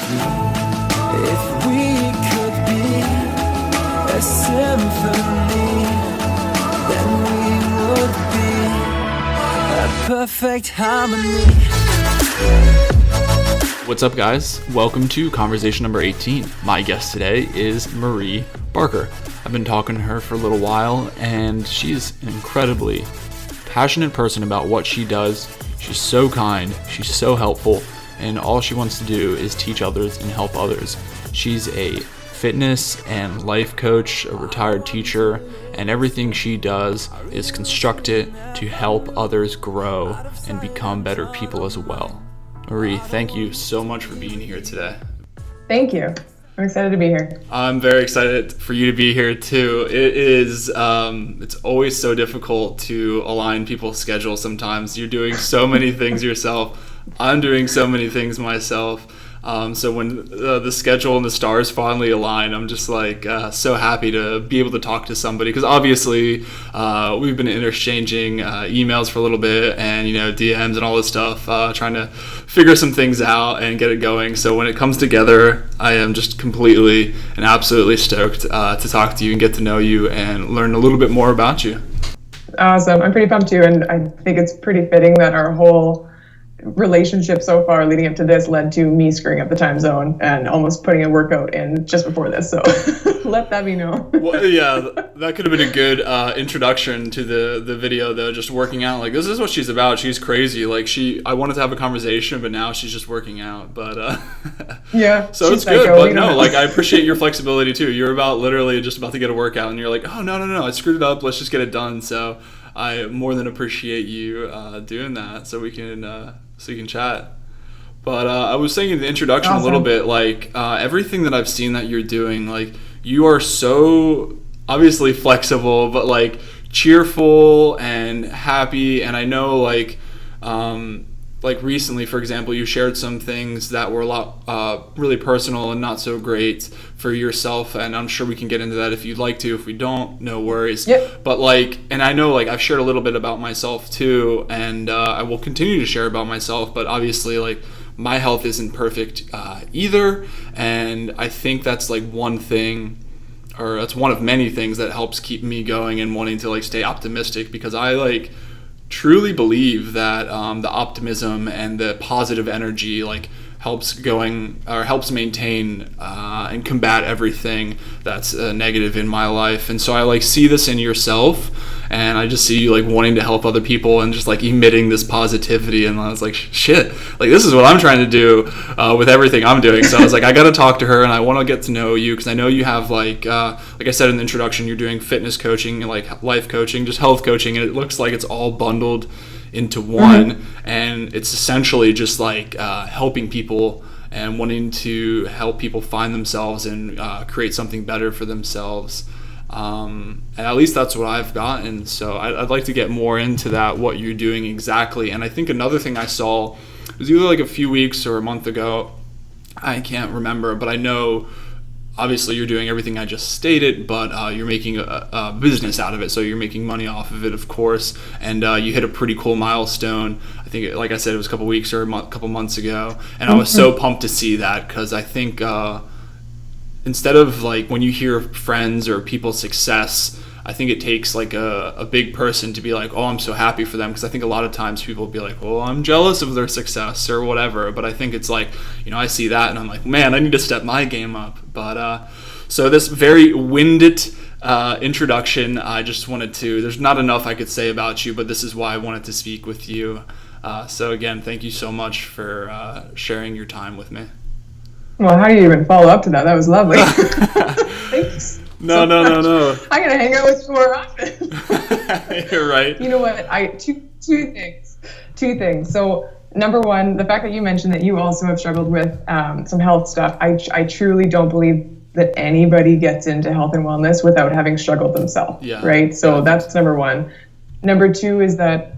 If we could be a symphony, then we would be a perfect harmony. What's up, guys? Welcome to conversation number 18. My guest today is Marie Barker. I've been talking to her for a little while, and she's an incredibly passionate person about what she does. She's so kind, she's so helpful, and all she wants to do is teach others and help others. She's a fitness and life coach, a retired teacher, and everything she does is constructed to help others grow and become better people as well. Marie, thank you so much for being here today. Thank you. I'm excited to be here. I'm very excited for you to be here too. It is, it's always so difficult to align people's schedules sometimes. You're doing so many things yourself. I'm doing so many things myself. So when the schedule and the stars finally align, I'm just like so happy to be able to talk to somebody, because obviously we've been interchanging emails for a little bit and DMs and all this stuff, trying to figure some things out and get it going. So when it comes together, I am just completely and absolutely stoked to talk to you and get to know you and learn a little bit more about you. Awesome. I'm pretty pumped too, and I think it's pretty fitting that our whole relationship so far leading up to this led to me screwing up the time zone and almost putting a workout in just before this, so let that be known. Well, yeah, that could have been a good introduction to the video though, just working out. Like, this is what she's about. She's crazy. Like, I wanted to have a conversation, but now she's just working out. But yeah, so it's good. But no, like, I appreciate your flexibility too. You're literally just about to get a workout and you're like, oh no, I screwed it up, let's just get it done. So I more than appreciate you doing that, so we can so you can chat. But I was saying in the introduction a little bit, like everything that I've seen that you're doing, like, you are so obviously flexible, but like cheerful and happy. And I know like recently, for example, you shared some things that were a lot really personal and not so great for yourself, and I'm sure we can get into that if you'd like to. If we don't, no worries. Yep. But like, and I know like I've shared a little bit about myself too, and I will continue to share about myself, but obviously like my health isn't perfect either, and I think that's like one thing, or that's one of many things that helps keep me going and wanting to like stay optimistic, because I like truly believe that the optimism and the positive energy like helps maintain and combat everything that's negative in my life. And so I like see this in yourself, and I just see you like wanting to help other people and just like emitting this positivity. And I was like, shit, like this is what I'm trying to do with everything I'm doing. So I was like, I gotta talk to her, and I want to get to know you, because I know you have like I said in the introduction, you're doing fitness coaching and like life coaching, just health coaching, and it looks like it's all bundled into one. Mm-hmm. And it's essentially just like helping people and wanting to help people find themselves and create something better for themselves. And at least that's what I've gotten. So I'd like to get more into that, what you're doing exactly. And I think another thing I saw was either like a few weeks or a month ago, I can't remember, but I know obviously you're doing everything I just stated, but you're making a business out of it. So you're making money off of it, of course. And you hit a pretty cool milestone. I think, like I said, it was a couple weeks or a couple months ago. And I was so pumped to see that, because I think instead of like when you hear friends or people's success, I think it takes like a big person to be like, oh, I'm so happy for them. Because I think a lot of times people will be like, well, I'm jealous of their success or whatever. But I think it's like, I see that and I'm like, man, I need to step my game up. But so this very winded introduction, I just wanted to, there's not enough I could say about you, but this is why I wanted to speak with you. So again, thank you so much for sharing your time with me. Well, how do you even follow up to that? That was lovely. Thanks. No. I'm gonna hang out with you more often. You're right. You know what? Two things. So number one, the fact that you mentioned that you also have struggled with some health stuff. I truly don't believe that anybody gets into health and wellness without having struggled themselves. Yeah. Right. So that's number one. Number two is that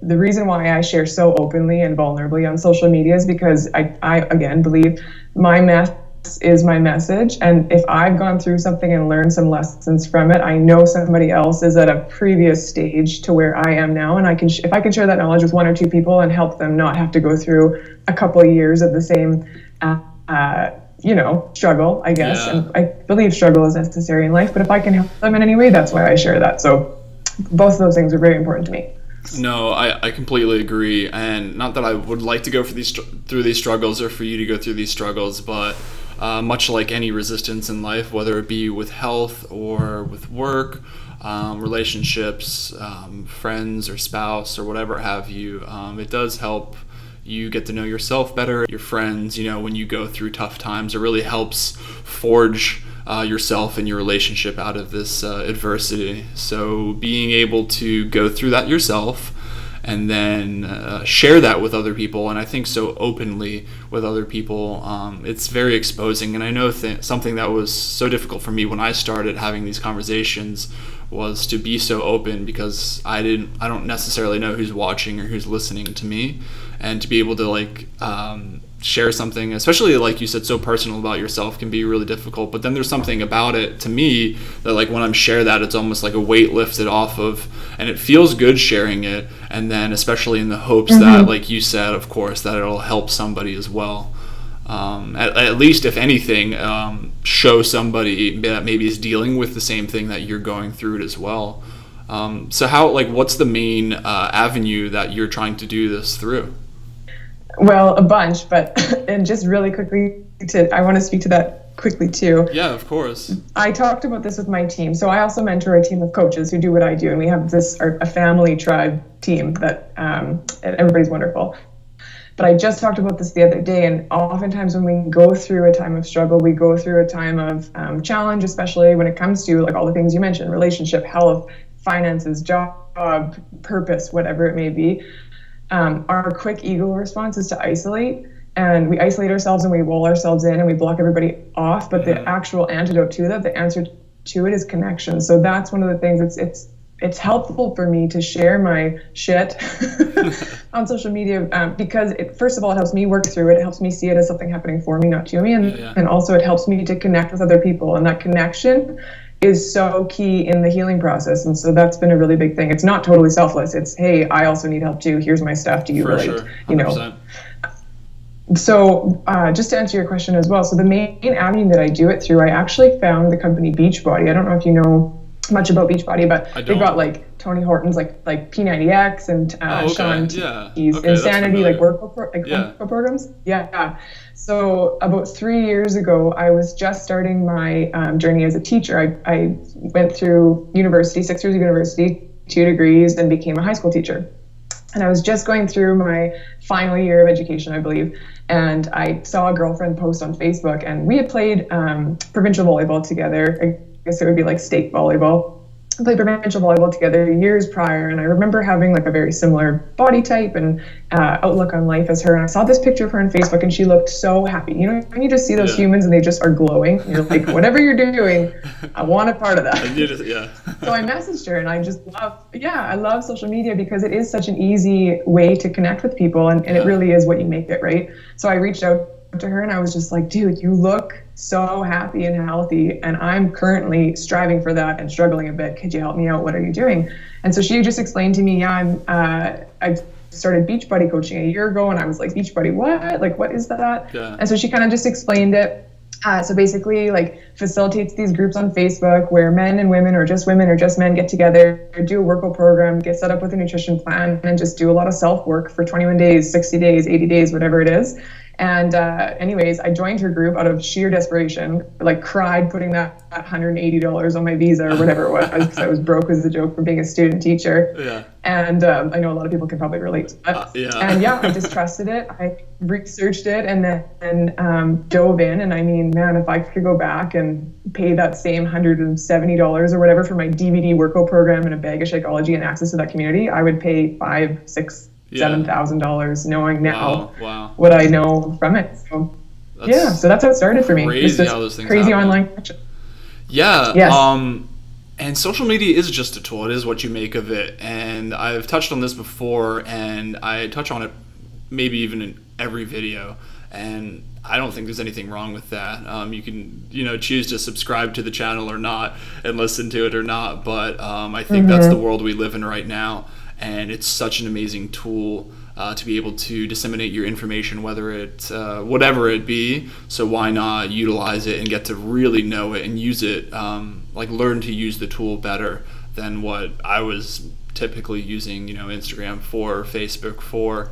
the reason why I share so openly and vulnerably on social media is because I again believe my mess is my message, and if I've gone through something and learned some lessons from it, I know somebody else is at a previous stage to where I am now, and if I can share that knowledge with one or two people and help them not have to go through a couple of years of the same struggle, I guess. Yeah. And I believe struggle is necessary in life, but if I can help them in any way, that's why I share that. So both of those things are very important to me. No, I completely agree, and not that I would like to go through these struggles or for you to go through these struggles, but much like any resistance in life, whether it be with health or with work, relationships, friends or spouse or whatever have you, it does help you get to know yourself better, your friends, when you go through tough times. It really helps forge yourself and your relationship out of this adversity. So being able to go through that yourself and then share that with other people, and I think so openly with other people, it's very exposing. And I know something that was so difficult for me when I started having these conversations was to be so open, because I don't necessarily know who's watching or who's listening to me, and to be able to share something, especially like you said, so personal about yourself, can be really difficult. But then there's something about it to me that, like, when I'm share that, it's almost like a weight lifted off of, and it feels good sharing it. And then especially in the hopes that, like you said, of course, that it'll help somebody as well. At least, if anything, show somebody that maybe is dealing with the same thing that you're going through it as well. So what's the main avenue that you're trying to do this through? Well, a bunch, but and just really quickly, I want to speak to that quickly too. Yeah, of course. I talked about this with my team. So I also mentor a team of coaches who do what I do, and we have a family tribe team that everybody's wonderful. But I just talked about this the other day, and oftentimes when we go through a time of struggle, we go through a time of challenge, especially when it comes to like all the things you mentioned: relationship, health, finances, job, purpose, whatever it may be. Our quick ego response is to isolate, and we isolate ourselves and we wall ourselves in and we block everybody off. But the actual antidote to that, the answer to it, is connection. So that's one of the things. It's helpful for me to share my shit on social media because first of all, it helps me work through it. It helps me see it as something happening for me, not to me, and also it helps me to connect with other people, and that connection is so key in the healing process. And so that's been a really big thing. It's not totally selfless. It's, hey, I also need help too. Here's my stuff. Do you relate? Sure. So just to answer your question as well. So the main avenue that I do it through, I actually found the company Beachbody. I don't know if you know much about Beachbody, but they've got like Tony Horton's like P90X and Sean T's Insanity, like workout programs. Yeah. So about 3 years ago, I was just starting my journey as a teacher. I went through university, 6 years of university, 2 degrees, and became a high school teacher. And I was just going through my final year of education, I believe, and I saw a girlfriend post on Facebook, and we had played provincial volleyball together. I guess it would be like state volleyball. We played provincial volleyball together years prior, and I remember having like a very similar body type and outlook on life as her. And I saw this picture of her on Facebook, and she looked so happy. You know, when you just see those humans and they just are glowing, you're like, whatever you're doing, I want a part of that. So I messaged her, and I just I love social media because it is such an easy way to connect with people, and it really is what you make it, right? So I reached out to her, and I was just like, dude, you look so happy and healthy, and I'm currently striving for that and struggling a bit. Could you help me out? What are you doing? And so she just explained to me, I started Beachbody coaching a year ago, and I was like, Beachbody, what? Like, what is that? Yeah. And so she kind of just explained it. So basically, like, facilitates these groups on Facebook where men and women or just men get together, do a workout program, get set up with a nutrition plan, and just do a lot of self work for 21 days, 60 days, 80 days, whatever it is. And anyways, I joined her group out of sheer desperation, like cried putting that $180 on my visa or whatever it was, because I was broke as a joke from being a student teacher. Yeah. And I know a lot of people can probably relate to that. And I just trusted it. I researched it and then dove in. And I mean, man, if I could go back and pay that same $170 or whatever for my DVD workout program and a bag of Shakeology and access to that community, I would pay $5,000, $6,000, $7,000 knowing now what I know from it. So so that's how it started for me. Crazy how those things crazy happen. Online connection. Yeah. Yes. And social media is just a tool. It is what you make of it. And I've touched on this before, and I touch on it maybe even in every video. And I don't think there's anything wrong with that. You can, choose to subscribe to the channel or not and listen to it or not. But I think that's the world we live in right now. And it's such an amazing tool to be able to disseminate your information, whether it whatever it be. So why not utilize it and get to really know it and use it, learn to use the tool better than what I was typically using, Instagram for, Facebook for.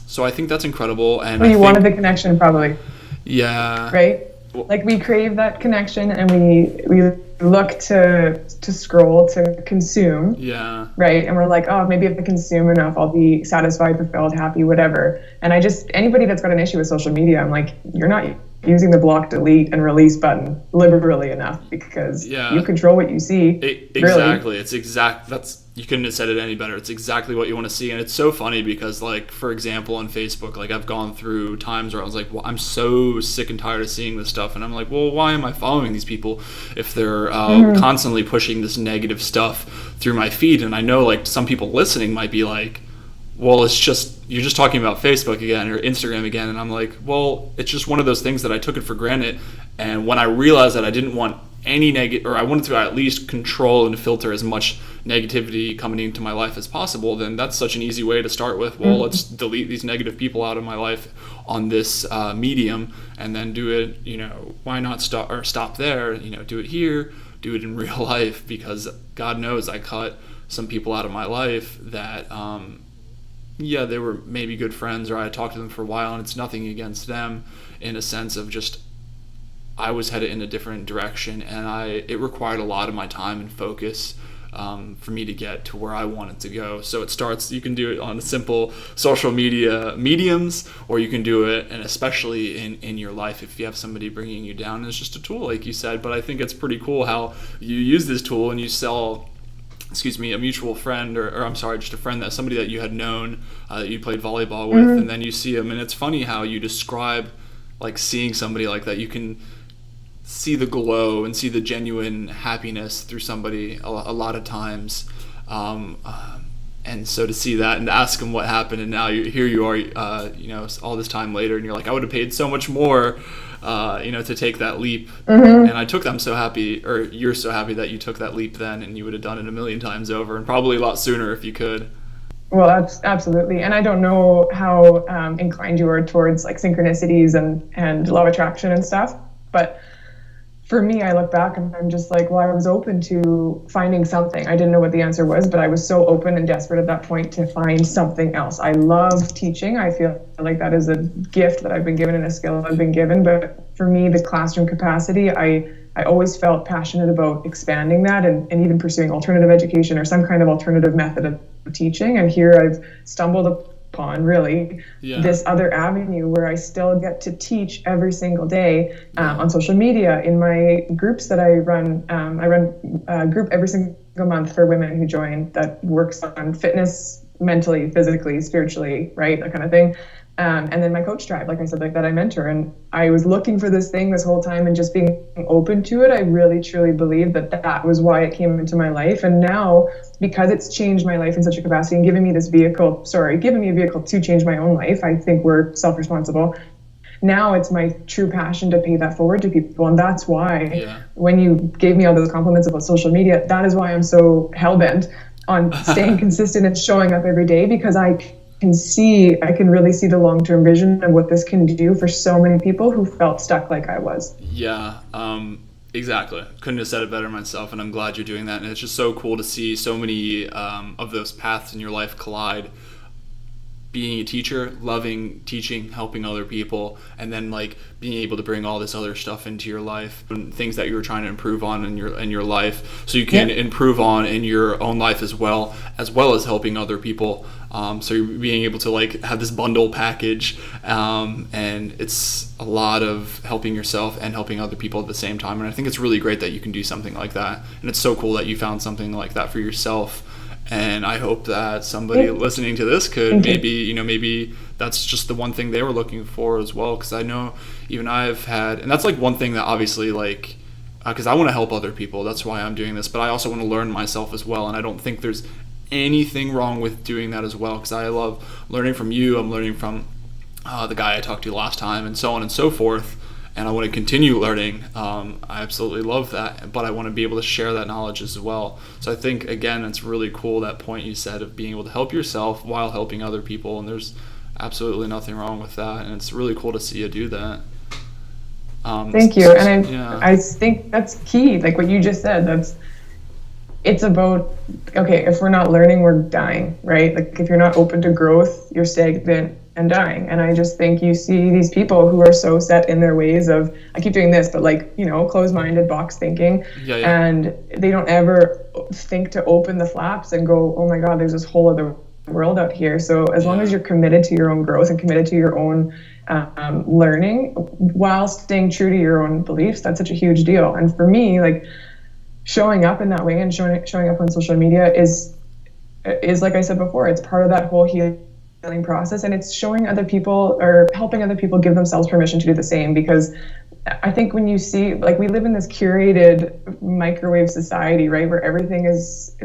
So I think that's incredible. And you wanted the connection, probably. Yeah. Right? Like, we crave that connection, and we look to scroll, to consume. Yeah. Right? And we're like, oh, maybe if I consume enough, I'll be satisfied, fulfilled, happy, whatever. And anybody that's got an issue with social media, I'm like, you're not using the block, delete, and release button liberally enough, because you control what you see. Exactly. Really. You couldn't have said it any better. It's exactly what you want to see. And it's so funny because, like, for example, on Facebook, like, I've gone through times where I was like, well, I'm so sick and tired of seeing this stuff. And I'm like, well, why am I following these people if they're constantly pushing this negative stuff through my feed? And I know, like, some people listening might be like, well, you're just talking about Facebook again or Instagram again. And I'm like, well, it's just one of those things that I took it for granted. And when I realized that I didn't want any I wanted to at least control and filter as much negativity coming into my life as possible, then that's such an easy way to start with. Well, let's delete these negative people out of my life on this medium, and then do it, why not stop there, do it here, do it in real life, because God knows I cut some people out of my life that, they were maybe good friends, or I talked to them for a while, and it's nothing against them in a sense of just, I was headed in a different direction, and it required a lot of my time and focus for me to get to where I wanted to go. So you can do it on simple social media mediums, or you can do it, and especially in your life, if you have somebody bringing you down. It's just a tool, like you said, but I think it's pretty cool how you use this tool and you sell, a mutual friend, or I'm sorry, just a friend, somebody that you had known, that you played volleyball with, and then you see them, and it's funny how you describe, like, seeing somebody like that. You can see the glow and see the genuine happiness through somebody a lot of times, and so to see that and to ask them what happened, and now here you are, all this time later, and you're like, I would have paid so much more, to take that leap. And I took them so happy, or you're so happy that you took that leap then, and you would have done it a million times over, and probably a lot sooner if you could. Well, that's absolutely. And I don't know how inclined you are towards, like, synchronicities and law of attraction and stuff, but for me, I look back and I'm just like, well, I was open to finding something. I didn't know what the answer was, but I was so open and desperate at that point to find something else. I love teaching. I feel like that is a gift that I've been given and a skill I've been given. But for me, the classroom capacity, I always felt passionate about expanding that and even pursuing alternative education or some kind of alternative method of teaching. And here I've stumbled upon really this other avenue where I still get to teach every single day on social media, in my groups that I run. I run a group every single month for women who join that works on fitness, mentally, physically, spiritually, right, that kind of thing. And then my coach tribe, like I said, like that I mentor. And I was looking for this thing this whole time, and just being open to it, I really, truly believe that was why it came into my life. And now, because it's changed my life in such a capacity and given me a vehicle to change my own life, I think we're self-responsible. Now it's my true passion to pay that forward to people. And that's why when you gave me all those compliments about social media, that is why I'm so hell-bent on staying consistent and showing up every day, because I can really see the long-term vision of what this can do for so many people who felt stuck like I was. Yeah, exactly. Couldn't have said it better myself, and I'm glad you're doing that. And it's just so cool to see so many of those paths in your life collide. Being a teacher, loving teaching, helping other people, and then like being able to bring all this other stuff into your life and things that you were trying to improve on in your life, so you can improve on in your own life as well as helping other people. So you're being able to like have this bundle package, and it's a lot of helping yourself and helping other people at the same time. And I think it's really great that you can do something like that, and it's so cool that you found something like that for yourself. And I hope that somebody listening to this could maybe that's just the one thing they were looking for as well. Because I know even I've had, and that's like one thing that obviously like, because I want to help other people. That's why I'm doing this. But I also want to learn myself as well. And I don't think there's anything wrong with doing that as well. Because I love learning from you. I'm learning from the guy I talked to last time, and so on and so forth. and I want to continue learning. I absolutely love that, but I want to be able to share that knowledge as well. So I think, again, it's really cool, that point you said of being able to help yourself while helping other people, and there's absolutely nothing wrong with that, and it's really cool to see you do that. Thank you. And I think that's key, like what you just said. It's about, okay, if we're not learning, we're dying, right? Like if you're not open to growth, you're stagnant and dying. And I just think you see these people who are so set in their ways of, I keep doing this, but like, you know, closed-minded box thinking, and they don't ever think to open the flaps and go, oh my God, there's this whole other world out here. So as long as you're committed to your own growth and committed to your own learning while staying true to your own beliefs, that's such a huge deal. And for me, like, showing up in that way and showing up on social media is like I said before, it's part of that whole healing process, and it's showing other people or helping other people give themselves permission to do the same. Because I think when you see, like, we live in this curated microwave society, right, where everything is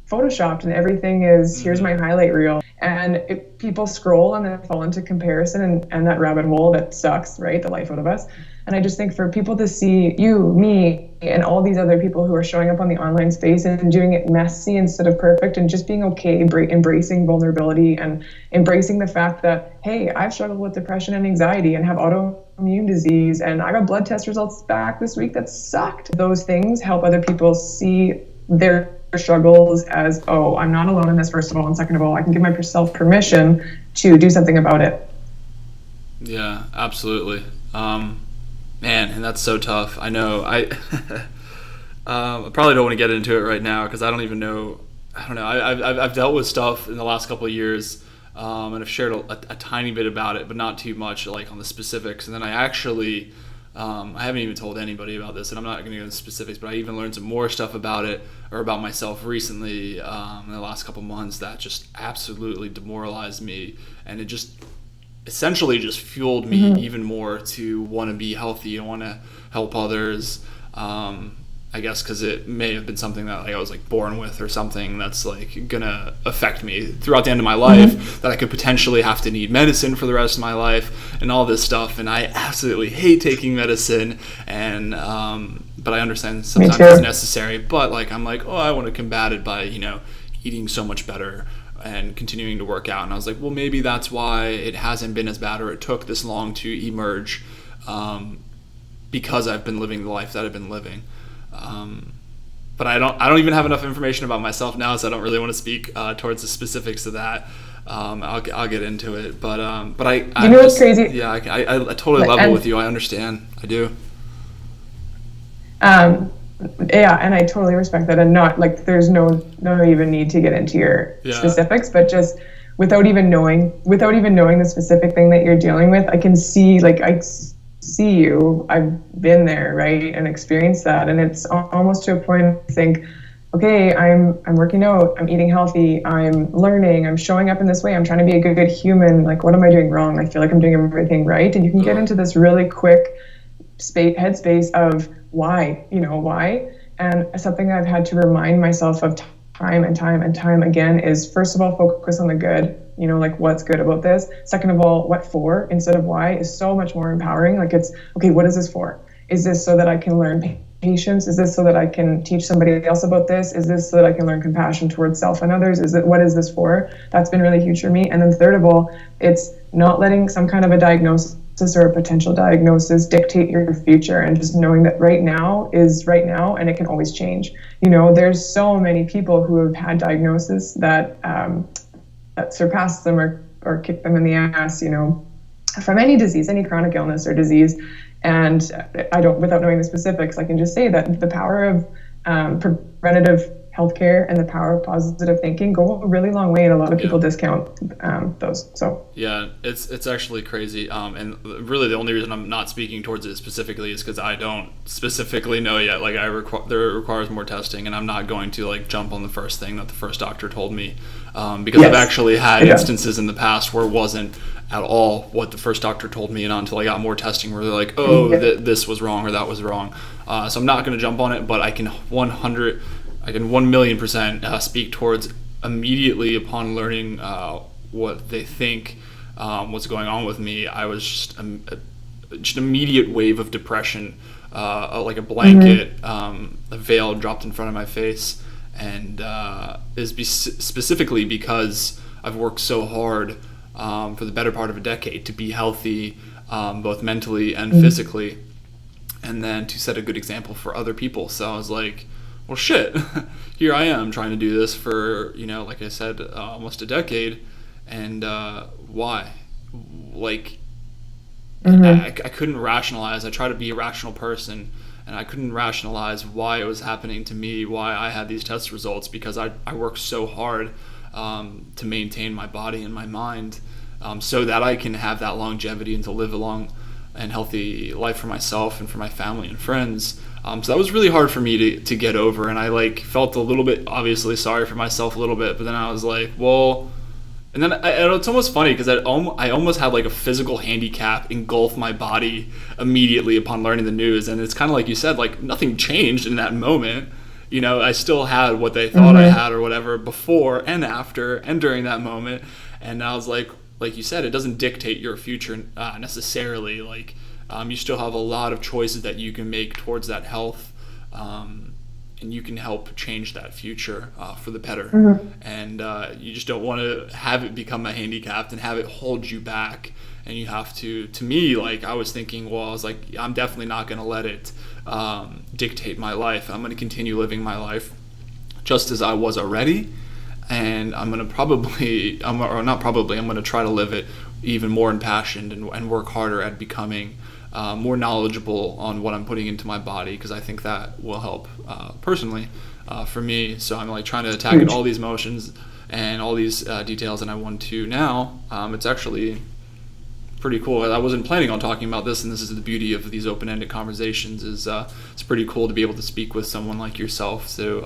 photoshopped and everything is, here's my highlight reel, and people scroll and then fall into comparison and that rabbit hole that sucks, right, the life out of us. And I just think for people to see you, me, and all these other people who are showing up on the online space and doing it messy instead of perfect, and just being okay, embracing vulnerability and embracing the fact that, hey, I've struggled with depression and anxiety and have autoimmune disease, and I got blood test results back this week that sucked. Those things help other people see their struggles as, oh, I'm not alone in this, first of all, and second of all, I can give myself permission to do something about it. Yeah, absolutely. Man, and that's so tough. I know. I probably don't want to get into it right now because I don't even know. I don't know. I've dealt with stuff in the last couple of years, and I've shared a tiny bit about it, but not too much, like on the specifics. And then I actually, I haven't even told anybody about this, and I'm not going to go into specifics, but I even learned some more stuff about it, or about myself recently, in the last couple months, that just absolutely demoralized me, and it just essentially just fueled me even more to want to be healthy and want to help others. I guess because it may have been something that, like, I was like born with, or something that's like gonna affect me throughout the end of my life, that I could potentially have to need medicine for the rest of my life and all this stuff. And I absolutely hate taking medicine, and but I understand sometimes it's necessary. But like, I'm like, oh, I want to combat it by, you know, eating so much better and continuing to work out. And I was like, well, maybe that's why it hasn't been as bad, or it took this long to emerge, because I've been living the life that I've been living. But I don't even have enough information about myself now, so I don't really want to speak towards the specifics of that. I'll get into it, but I you know what's crazy? Yeah, I totally level with you. I understand. I do. Yeah, and I totally respect that, and not like there's no even need to get into your specifics, but just without even knowing the specific thing that you're dealing with, I can see, like, I see you, I've been there, right, and experienced that, and it's almost to a point I think, okay, I'm working out, I'm eating healthy, I'm learning, I'm showing up in this way, I'm trying to be a good human, like, what am I doing wrong? I feel like I'm doing everything right, and you can get into this really quick headspace of why, and something I've had to remind myself of time and time again is, first of all, focus on the good, like, what's good about this. Second of all, what for instead of why is so much more empowering. Like, it's, okay, what is this for? Is this so that I can learn patience? Is this so that I can teach somebody else about this? Is this so that I can learn compassion towards self and others? What is this for? That's been really huge for me. And then third of all, it's not letting some kind of a diagnosis or a potential diagnosis dictate your future, and just knowing that right now is right now, and it can always change. There's so many people who have had diagnoses that surpass them or kick them in the ass, from any disease, any chronic illness or disease. And without knowing the specifics, I can just say that the power of preventative healthcare and the power of positive thinking go a really long way, and a lot of people discount those. So yeah, it's actually crazy. And really, the only reason I'm not speaking towards it specifically is because I don't specifically know yet. Like, there requires more testing, and I'm not going to like jump on the first thing that the first doctor told me, because I've actually had instances in the past where it wasn't at all what the first doctor told me, and until I got more testing where they're like, oh, this was wrong or that was wrong. So I'm not going to jump on it, but I can 1,000,000% speak towards immediately upon learning what they think was going on with me. I was just just immediate wave of depression, like a blanket, a veil dropped in front of my face, and specifically because I've worked so hard for the better part of a decade to be healthy, both mentally and physically, and then to set a good example for other people. So I was like, well, shit, here I am trying to do this for, like I said, almost a decade, and why? Like, I couldn't rationalize. I try to be a rational person, and I couldn't rationalize why it was happening to me, why I had these test results, because I worked so hard to maintain my body and my mind, so that I can have that longevity and to live a long and healthy life for myself and for my family and friends. So that was really hard for me to get over, and I felt a little bit, obviously, sorry for myself a little bit, but then I was like, well, and then it's almost funny because I almost had a physical handicap engulf my body immediately upon learning the news, and it's kind of like you said, nothing changed in that moment. I still had what they thought I had or whatever before and after and during that moment, and I was like you said, it doesn't dictate your future necessarily. You still have a lot of choices that you can make towards that health, and you can help change that future for the better. And you just don't want to have it become a handicap and have it hold you back. And you have to me, I was thinking, well, I was like, I'm definitely not going to let it dictate my life. I'm going to continue living my life just as I was already. And I'm going to I'm going to try to live it even more impassioned and work harder at becoming more knowledgeable on what I'm putting into my body, because I think that will help personally for me. So I'm trying to attack at all these emotions and all these details, and I want to now. It's actually pretty cool. I wasn't planning on talking about this, and this is the beauty of these open-ended conversations, is it's pretty cool to be able to speak with someone like yourself. So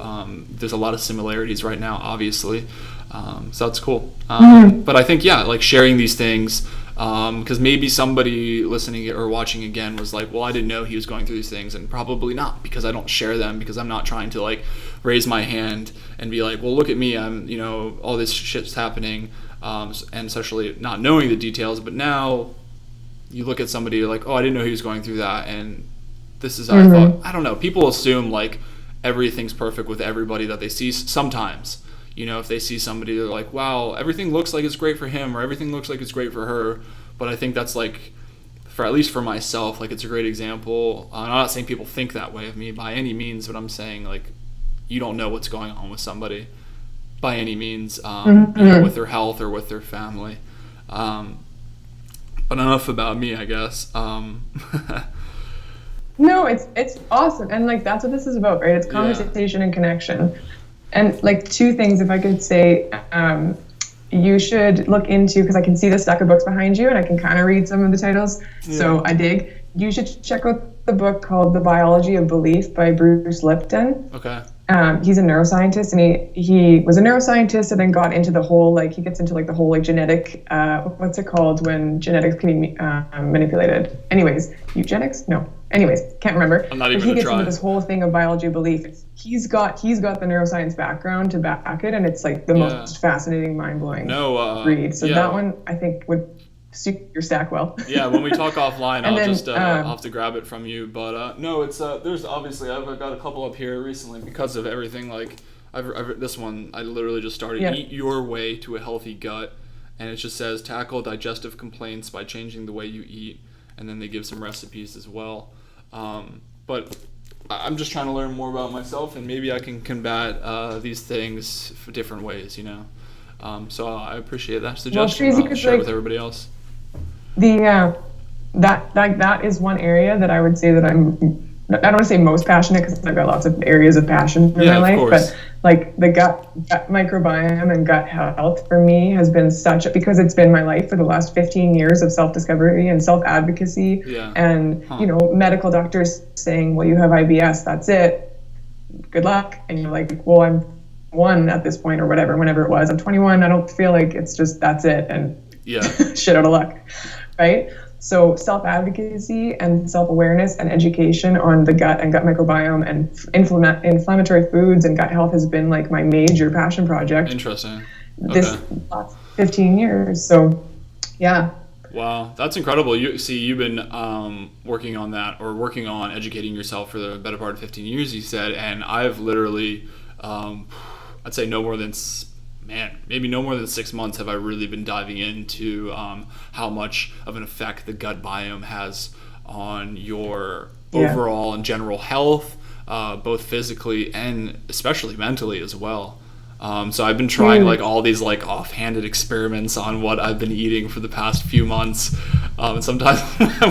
there's a lot of similarities right now, obviously, so that's cool. But I think, sharing these things, because maybe somebody listening or watching again was like, well, I didn't know he was going through these things, and probably not, because I don't share them, because I'm not trying to raise my hand and be like, well, look at me, I'm, all this shit's happening, and especially not knowing the details. But now you look at somebody, you're like, oh, I didn't know he was going through that, and this is how I thought. I don't know, people assume everything's perfect with everybody that they see sometimes. If they see somebody, they're like, wow, everything looks like it's great for him, or everything looks like it's great for her. But I think that's for at least for myself, it's a great example. I'm not saying people think that way of me by any means, but I'm saying you don't know what's going on with somebody by any means, with their health or with their family. But enough about me, I guess. No, it's awesome, and that's what this is about, right? It's conversation and connection. And two things, if I could say, you should look into, because I can see the stack of books behind you and I can kind of read some of the titles. So I dig. You should check out the book called The Biology of Belief by Bruce Lipton. Okay. He's a neuroscientist, and he was a neuroscientist and then got into the whole, he gets into the whole genetic, what's it called when genetics can be manipulated? Anyways, eugenics? No. Anyways, can't remember. I'm not even he gets try. into this whole thing of biology of belief. He's got the neuroscience background to back it, and it's the most fascinating, mind-blowing read. So that one I think would suit your stack well. Yeah, when we talk offline, I'll have to grab it from you. But no, it's there's obviously I've got a couple up here recently because of everything. I've this one I literally just started. Eat Your Way to a Healthy Gut, and it just says tackle digestive complaints by changing the way you eat, and then they give some recipes as well. But I'm just trying to learn more about myself, and maybe I can combat these things for different ways, So I appreciate that suggestion. I'll share it with everybody else. That is one area that I would say that I don't want to say most passionate, because I've got lots of areas of passion in my life, course. But the gut microbiome and gut health for me has been because it's been my life for the last 15 years of self-discovery and self-advocacy, and medical doctors saying, well, you have IBS, that's it, good luck, and you're like, well, I'm 1 at this point, or whatever, whenever it was, I'm 21, I don't feel like it's just that's it, and shit out of luck, right? So self-advocacy and self-awareness and education on the gut and gut microbiome and inflammatory foods and gut health has been my major passion project. Interesting. This last 15 years. So Wow, that's incredible. You've been working on that, or working on educating yourself for the better part of 15 years, you said, and I've literally, I'd say no more than, maybe no more than 6 months have I really been diving into how much of an effect the gut biome has on your overall and general health, both physically and especially mentally as well. So I've been trying like all these like offhanded experiments on what I've been eating for the past few months. And sometimes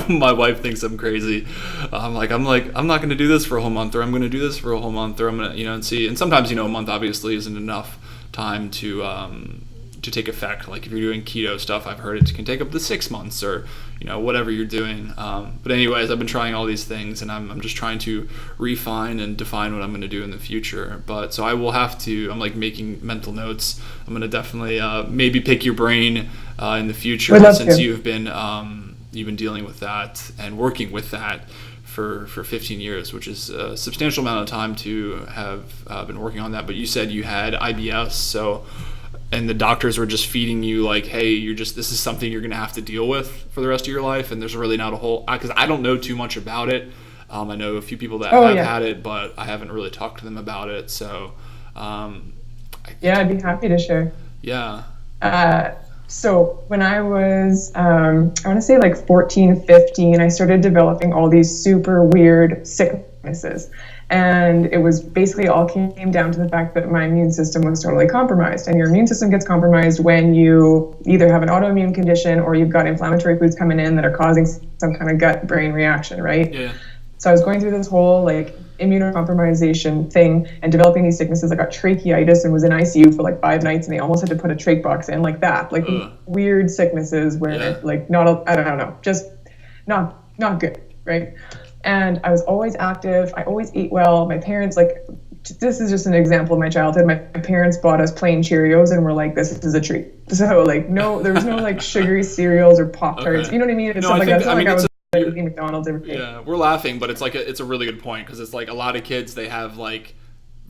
my wife thinks I'm crazy. I'm like, I'm not going to do this for a whole month, or I'm going to do this for a whole month, or I'm going to, and see. And sometimes, a month obviously isn't enough time to take effect. Like if you're doing keto stuff, I've heard it can take up to 6 months, or whatever you're doing. But anyways, I've been trying all these things, and I'm just trying to refine and define what I'm going to do in the future. But so I will have to. I'm like making mental notes. I'm going to definitely maybe pick your brain in the future, since you've been dealing with that and working with that for 15 years, which is a substantial amount of time to have been working on that. But you said you had IBS, so. And the doctors were just feeding you like, hey, this is something you're going to have to deal with for the rest of your life. And there's really not a whole, because I don't know too much about it. I know a few people that have had it, but I haven't really talked to them about it. So, I'd be happy to share. Yeah. So when I was, I want to say like 14, 15, I started developing all these super weird sicknesses. And it was basically all came down to the fact that my immune system was totally compromised. And your immune system gets compromised when you either have an autoimmune condition or you've got inflammatory foods coming in that are causing some kind of gut-brain reaction, right? Yeah. So I was going through this whole like immunocompromisation thing and developing these sicknesses. I got tracheitis and was in ICU for like 5 nights, and they almost had to put a trach box in, like that, like weird sicknesses where like I don't know, just not good, right? And I was always active. I always ate well. My parents, like, this is just an example of my childhood. My parents bought us plain Cheerios and were like, this is a treat. So like, there was no like sugary cereals or Pop-Tarts. Okay. You know what I mean? And stuff like that. It's not like I was eating McDonald's every day. Yeah, we're laughing, but it's like it's a really good point, because it's like a lot of kids, they have like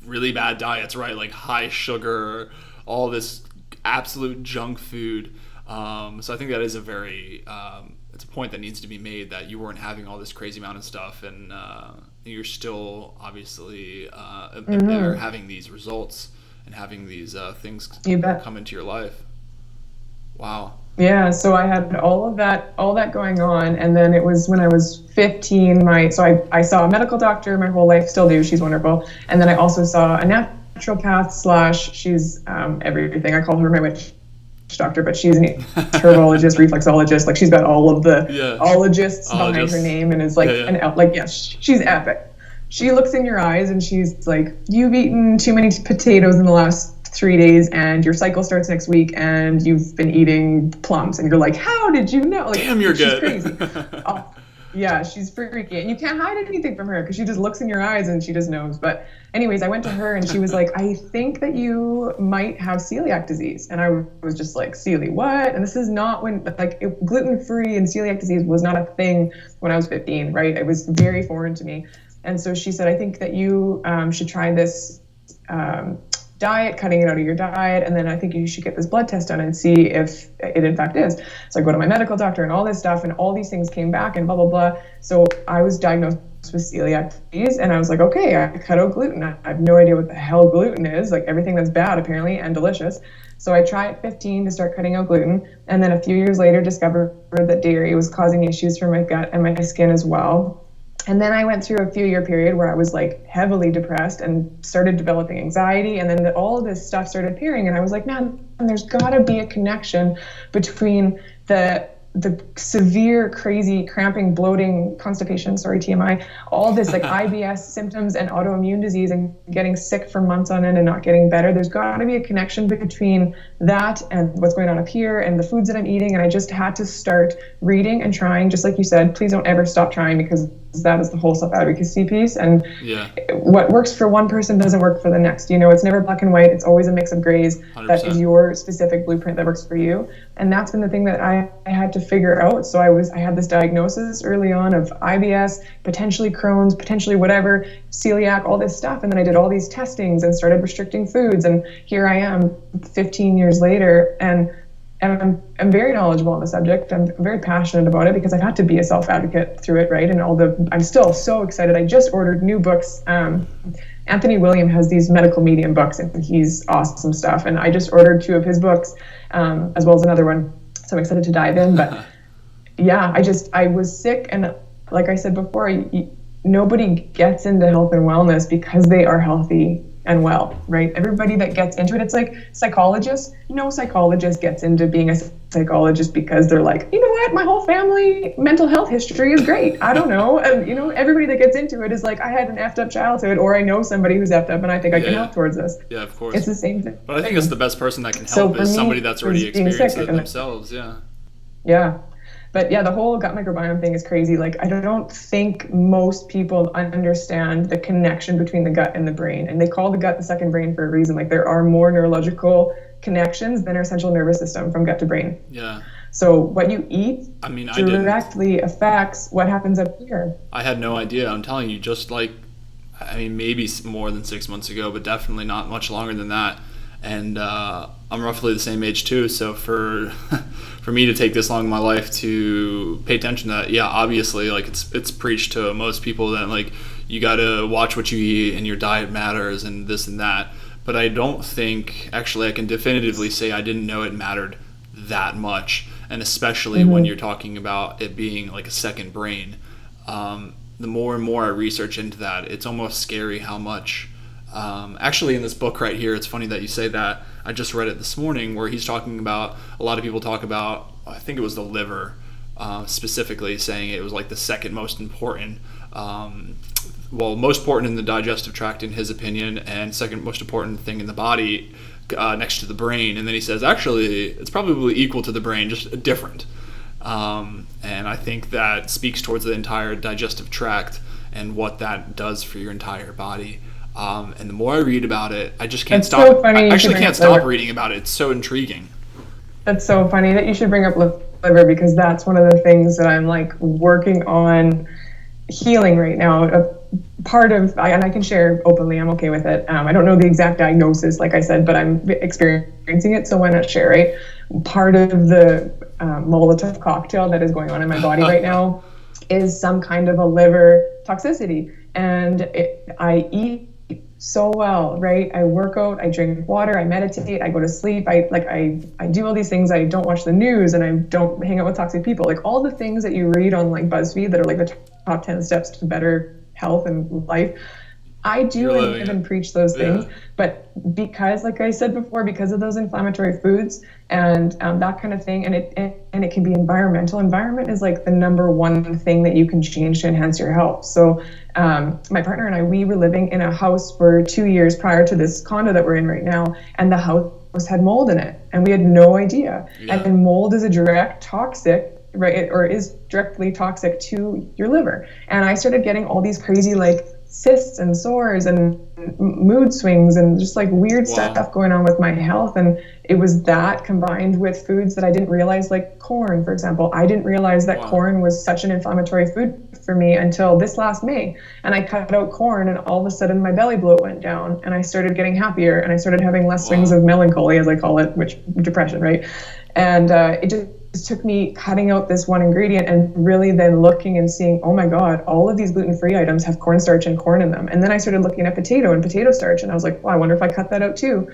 really bad diets, right? Like high sugar, all this absolute junk food. So I think that is a very it's a point that needs to be made, that you weren't having all this crazy amount of stuff, and you're still obviously having these results and having these things come into your life. Wow. Yeah, so I had all that going on, and then it was when I was 15. So I saw a medical doctor my whole life, still do. She's wonderful, and then I also saw a naturopath / she's everything. I call her my witch doctor, but she's an herbologist, reflexologist. Like she's got all of the ologists behind her name, and is like she's epic. She looks in your eyes and she's like, you've eaten too many potatoes in the last 3 days, and your cycle starts next week, and you've been eating plums, and you're like, how did you know? Like, damn, you're good. Crazy. Yeah, she's freaky, and you can't hide anything from her because she just looks in your eyes and she just knows. But anyways, I went to her and she was like, I think that you might have celiac disease. And I was just like, celiac, what? And this is not when, like, gluten-free and celiac disease was not a thing when I was 15, right? It was very foreign to me. And so she said, I think that you should try this diet, cutting it out of your diet, and then I think you should get this blood test done and see if it in fact is. So I go to my medical doctor and all this stuff, and all these things came back and blah, blah, blah. So I was diagnosed with celiac disease, and I was like, okay, I cut out gluten. I have no idea what the hell gluten is, like everything that's bad apparently and delicious. So I tried at 15 to start cutting out gluten, and then a few years later discovered that dairy was causing issues for my gut and my skin as well. And then I went through a few-year period where I was like heavily depressed and started developing anxiety. And then all of this stuff started appearing. And I was like, man, there's got to be a connection between the severe, crazy, cramping, bloating, constipation, TMI, all this like IBS symptoms and autoimmune disease and getting sick for months on end and not getting better. There's got to be a connection between that and what's going on up here and the foods that I'm eating. And I just had to start reading and trying, just like you said. Please don't ever stop trying, because that is the whole self-advocacy piece. And what works for one person doesn't work for the next. It's never black and white. It's always a mix of grays. 100%. That is your specific blueprint that works for you. And that's been the thing that I had to figure out. So I had this diagnosis early on of IBS, potentially Crohn's, potentially whatever, celiac, all this stuff. And then I did all these testings and started restricting foods. And here I am 15 years later. And I'm very knowledgeable on the subject. I'm very passionate about it because I've had to be a self-advocate through it, right? And I'm still so excited. I just ordered new books. Anthony William has these medical medium books, and he's awesome stuff. And I just ordered 2 of his books, as well as another one. So I'm excited to dive in. But yeah, I was sick. And like I said before, nobody gets into health and wellness because they are healthy and well, right? Everybody that gets into it, it's like psychologists. No psychologist gets into being a psychologist because they're like, you know what, my whole family mental health history is great. I don't know. And everybody that gets into it is like, I had an effed up childhood, or I know somebody who's effed up and I think I can help towards this. Yeah, of course. It's the same thing. But I think it's the best person that can help is somebody that's already experienced it themselves. Yeah. But yeah, the whole gut microbiome thing is crazy. Like, I don't think most people understand the connection between the gut and the brain. And they call the gut the second brain for a reason. Like, there are more neurological connections than our central nervous system from gut to brain. Yeah. So what you eat directly affects what happens up here. I had no idea. I'm telling you, just like, maybe more than 6 months ago, but definitely not much longer than that. And I'm roughly the same age too, so for me to take this long in my life to pay attention to that, obviously, like, it's preached to most people that, like, you gotta watch what you eat and your diet matters and this and that. But I don't think, actually, I can definitively say I didn't know it mattered that much, and especially when you're talking about it being like a second brain. The more and more I research into that, it's almost scary how much. Actually, in this book right here, it's funny that you say that. I just read it this morning, where he's talking about, a lot of people talk about, I think it was the liver, specifically, saying it was like the second most important, most important in the digestive tract in his opinion, and second most important thing in the body, next to the brain. And then he says, actually, it's probably equal to the brain, just different. And I think that speaks towards the entire digestive tract and what that does for your entire body. And the more I read about it, I just can't stop. So funny. I actually can't stop reading about it. It's so intriguing. That's so funny that you should bring up liver, because that's one of the things that I'm like working on healing right now. And I can share openly, I'm okay with it. I don't know the exact diagnosis, like I said, but I'm experiencing it, so why not share, right? Part of the Molotov cocktail that is going on in my body right now is some kind of a liver toxicity. And I eat so well, right? I work out, I drink water, I meditate, I go to sleep, I do all these things. I don't watch the news, and I don't hang out with toxic people. Like, all the things that you read on like BuzzFeed that are like the top 10 steps to better health and life, I do live and preach those things. But because, like I said before, because of those inflammatory foods and that kind of thing, and it can be environmental. Environment is like the number one thing that you can change to enhance your health. So my partner and I, we were living in a house for 2 years prior to this condo that we're in right now, and the house had mold in it, and we had no idea. And mold is a direct toxic, right, or is directly toxic to your liver. And I started getting all these crazy like cysts and sores and mood swings and just like weird stuff going on with my health. And it was that combined with foods that I didn't realize, like corn, for example. I didn't realize that corn was such an inflammatory food for me until this last May. And I cut out corn, and all of a sudden my belly bloat went down, and I started getting happier, and I started having less swings of melancholy, as I call it, which depression, right? And it just took me cutting out this one ingredient and really then looking and seeing, oh my God, all of these gluten-free items have cornstarch and corn in them. And then I started looking at potato and potato starch, and I was like, well, I wonder if I cut that out too.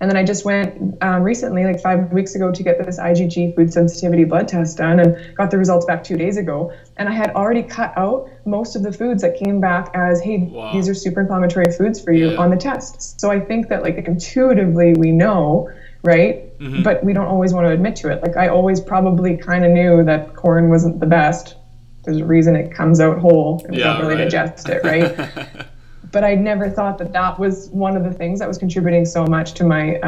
And then I just went recently, like 5 weeks ago, to get this IgG food sensitivity blood test done, and got the results back 2 days ago. And I had already cut out most of the foods that came back as, hey, these are super inflammatory foods for you on the test. So I think that like intuitively we know, right? But we don't always want to admit to it. Like, I always probably kind of knew that corn wasn't the best. There's a reason it comes out whole, and we don't really digest it, right? But I never thought that that was one of the things that was contributing so much to my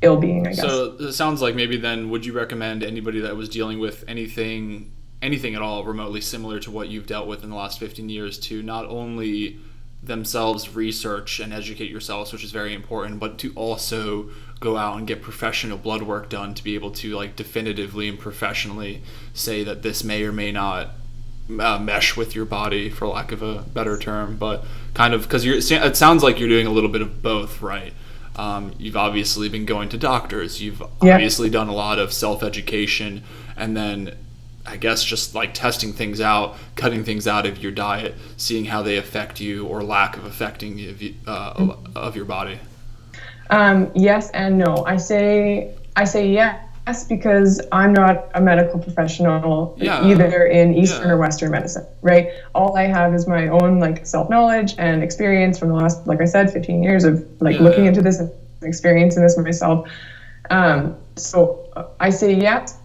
ill-being, I guess. So it sounds like maybe then, would you recommend anybody that was dealing with anything at all remotely similar to what you've dealt with in the last 15 years to not only themselves research and educate yourselves, which is very important, but to also go out and get professional blood work done to be able to like definitively and professionally say that this may or may not mesh with your body, for lack of a better term, but kind of, because it sounds like you're doing a little bit of both, right? You've obviously been going to doctors. You've obviously done a lot of self-education, and then I guess just like testing things out, cutting things out of your diet, seeing how they affect you or lack of affecting you, of your body. Yes and no. I say yes because I'm not a medical professional either in Eastern or Western medicine, right? All I have is my own like self-knowledge and experience from the last, like I said, 15 years of like looking into this and experiencing this myself. So I say yes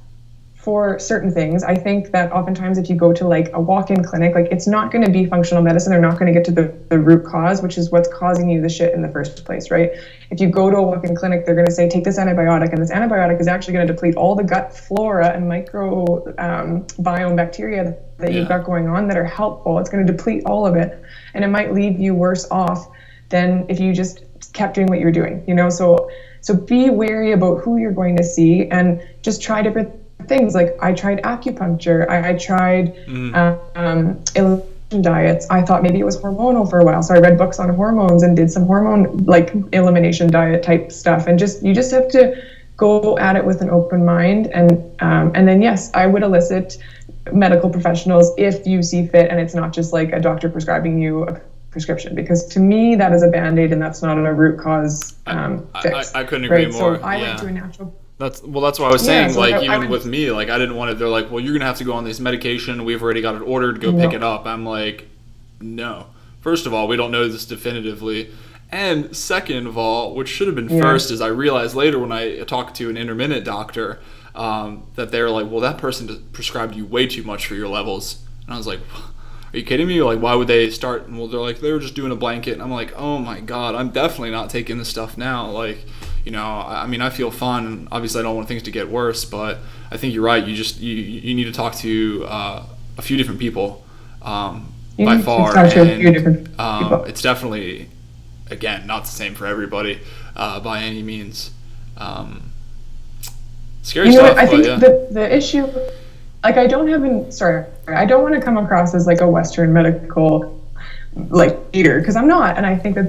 for certain things. I think that oftentimes if you go to like a walk-in clinic, like it's not going to be functional medicine. They're not going to get to the root cause, which is what's causing you the shit in the first place, right? If you go to a walk-in clinic, they're going to say, take this antibiotic, and this antibiotic is actually going to deplete all the gut flora and micro biome bacteria that you've got going on that are helpful. It's going to deplete all of it, and it might leave you worse off than if you just kept doing what you were doing, you know? So be wary about who you're going to see and just try different things. Like I tried acupuncture, I tried elimination diets. I thought maybe it was hormonal for a while, so I read books on hormones and did some hormone like elimination diet type stuff. And you just have to go at it with an open mind. And then yes, I would elicit medical professionals if you see fit, and it's not just like a doctor prescribing you a prescription, because to me that is a band-aid and that's not a root cause fix. I couldn't agree more. So I went to a natural. That's what I was saying. So like even with me, like I didn't want to. They're like, well, you're gonna have to go on this medication. We've already got it ordered. Go pick it up. I'm like, no. First of all, we don't know this definitively, and second of all, which should have been first, is I realized later when I talked to an intermittent doctor that they're like, well, that person prescribed you way too much for your levels, and I was like, are you kidding me? Like, why would they start? Well, they're like, they were just doing a blanket, and I'm like, oh my god, I'm definitely not taking this stuff now. Like, you know, I mean, I feel fine, and obviously I don't want things to get worse, but I think you're right. You just you need to talk to a few different people by far, and it's definitely, again, not the same for everybody by any means. Scary stuff. I think the issue, like I don't want to come across as like a Western medical like leader, because I'm not, and I think that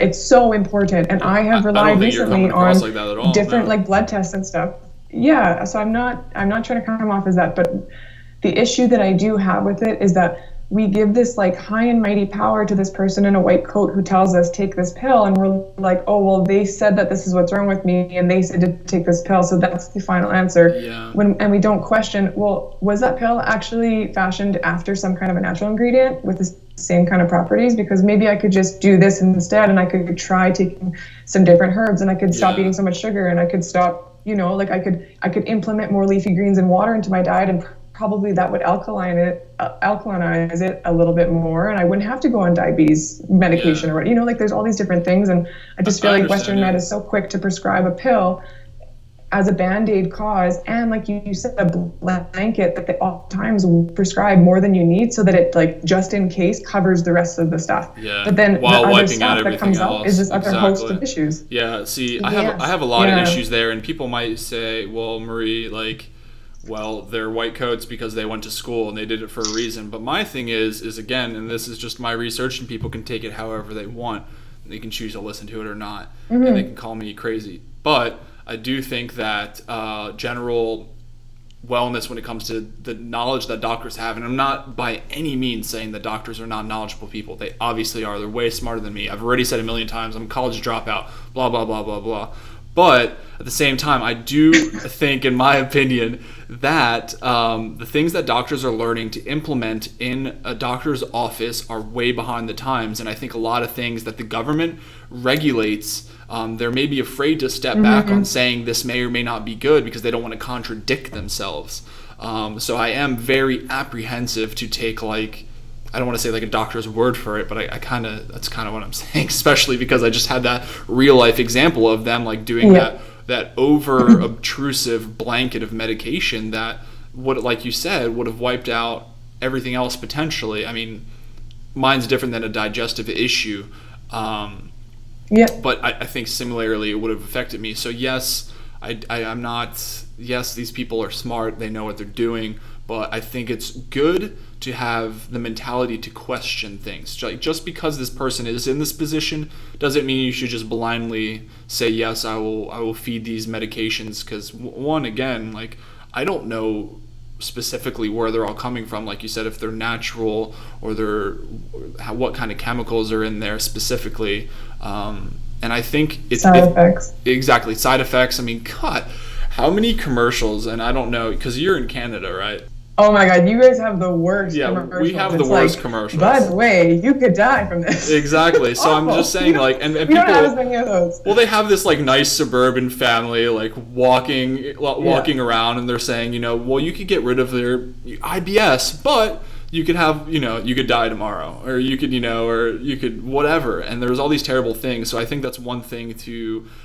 it's so important, and I have relied recently on like different like blood tests and stuff. Yeah, so I'm not trying to come off as that, but the issue that I do have with it is that we give this like high and mighty power to this person in a white coat who tells us take this pill, and we're like, oh well, they said that this is what's wrong with me, and they said to take this pill, so that's the final answer. And we don't question, well, was that pill actually fashioned after some kind of a natural ingredient with the same kind of properties? Because maybe I could just do this instead, and I could try taking some different herbs, and I could stop eating so much sugar, and I could stop, you know, like I could implement more leafy greens and water into my diet, and probably that would alkalinize it a little bit more, and I wouldn't have to go on diabetes medication or, you know, like there's all these different things, and I just feel like Western med is so quick to prescribe a pill as a band-aid cause, and like you said, a blanket that they oftentimes prescribe more than you need, so that it like just in case covers the rest of the stuff. But then while the other wiping out stuff that comes else. up is this other host of issues. See, I have a lot of issues there, and people might say, well, Marie, like, well, they're white coats because they went to school and they did it for a reason. But my thing is again, and this is just my research, and people can take it however they want. They can choose to listen to it or not, and they can call me crazy. But I do think that general wellness when it comes to the knowledge that doctors have, and I'm not by any means saying that doctors are not knowledgeable people. They obviously are. They're way smarter than me. I've already said a million times, I'm a college dropout, blah, blah, blah, blah, blah. But at the same time, I do think, in my opinion, that the things that doctors are learning to implement in a doctor's office are way behind the times. And I think a lot of things that the government regulates, they're maybe afraid to step back on saying this may or may not be good because they don't want to contradict themselves. So I am very apprehensive to take, like, I don't want to say like a doctor's word for it, but that's kind of what I'm saying, especially because I just had that real life example of them like doing that over obtrusive blanket of medication that would, like you said, would have wiped out everything else potentially. I mean, mine's different than a digestive issue. But I think similarly it would have affected me. So yes, yes, these people are smart, they know what they're doing, but I think it's good to have the mentality to question things. Like, just because this person is in this position doesn't mean you should just blindly say, yes, I will feed these medications, because one, again, like, I don't know specifically where they're all coming from, like you said, if they're natural or what kind of chemicals are in there specifically. And I think it's side effects. Exactly, side effects. I mean, God, how many commercials? And I don't know, because you're in Canada, right? Oh my God, you guys have the worst commercials. We have the It's worst like, commercials. By the way, you could die from this. Exactly. So I'm just saying, like, and people, don't have as many of those. Well, they have this like nice suburban family, like walking around, and they're saying, you know, well, you could get rid of their IBS, but you could have, you know, you could die tomorrow, or you could, you know, or you could whatever. And there's all these terrible things. So I think that's one thing